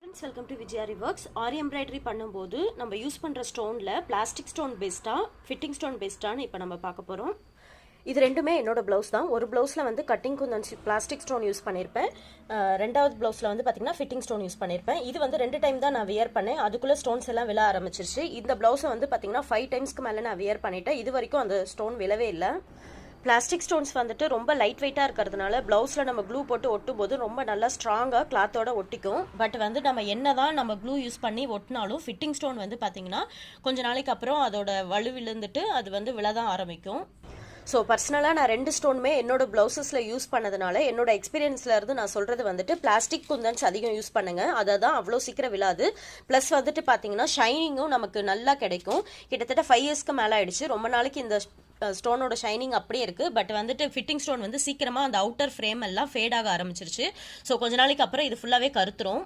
Friends, welcome to Vijayaari works. Aari embroidery பண்ணும்போது நம்ம use பண்ணுற ஸ்டோனில் பிளாஸ்டிக் ஸ்டோன் பெஸ்ட்டாக ஃபிட்டிங் ஸ்டோன் பெஸ்ட்டான்னு இப்போ நம்ம பார்க்க போகிறோம். இது ரெண்டுமே என்னோட ப்ளவுஸ் தான். ஒரு ப்ளவுஸில் வந்து cutting Kundan plastic stone use பண்ணியிருப்பேன். ரெண்டாவது ப்ளவுஸில் வந்து பார்த்திங்கன்னா ஃபிட்டிங் ஸ்டோன் யூஸ் பண்ணியிருப்பேன். இது வந்து 2 டைம் தான் நான் வியர் பண்ணேன். அதுக்குள்ளே ஸ்டோன்ஸ் எல்லாம் விழ ஆரம்பிச்சிருச்சு. இந்த ப்ளவுஸை வந்து பார்த்திங்கன்னா 5 டைம்ஸ்க்கு மேலே நான் வியர் பண்ணிட்டேன். இது வரைக்கும் அந்த ஸ்டோன் விழவே இல்லை. பிளாஸ்டிக் ஸ்டோன்ஸ் வந்துட்டு ரொம்ப லைட் வெயிட்டாக இருக்கிறதுனால ப்ளவுஸில் நம்ம க்ளூ போட்டு ஒட்டும் போது ரொம்ப நல்லா ஸ்ட்ராங்காக கிளாத்தோட ஒட்டிக்கும். பட் வந்து நம்ம என்ன தான் நம்ம க்ளூ யூஸ் பண்ணி ஒட்டினாலும் ஃபிட்டிங் ஸ்டோன் வந்து பார்த்திங்கன்னா கொஞ்ச நாளைக்கு அப்புறம் அதோட வலு விழுந்துட்டு அது வந்து விழதான் ஆரம்பிக்கும். ஸோ பர்சனலாக நான் 2 ஸ்டோனுமே என்னோட ப்ளவுசஸில் யூஸ் பண்ணதுனால என்னோட எக்ஸ்பீரியன்ஸில் இருந்து நான் சொல்கிறது வந்துட்டு பிளாஸ்டிக் குந்தன்ஸ் அதிகம் யூஸ் பண்ணுங்கள். அதை தான் அவ்வளோ சீக்கிரம் விழாது. ப்ளஸ் வந்துட்டு பார்த்தீங்கன்னா ஷைனிங்கும் நமக்கு நல்லா கிடைக்கும். கிட்டத்தட்ட 5 இயர்ஸ்க்கு மேலே ஆயிடுச்சு. ரொம்ப நாளைக்கு இந்த ஸ்டோனோட ஷைனிங் அப்படியே இருக்குது. பட் வந்துட்டு ஃபிட்டிங் ஸ்டோன் வந்து சீக்கிரமாக அந்த அவுட்டர் ஃப்ரேம் எல்லாம் ஃபேட் ஆக ஆரம்பிச்சிருச்சு. ஸோ கொஞ்ச நாளைக்கு அப்புறம் இது ஃபுல்லாகவே கருத்துரும்.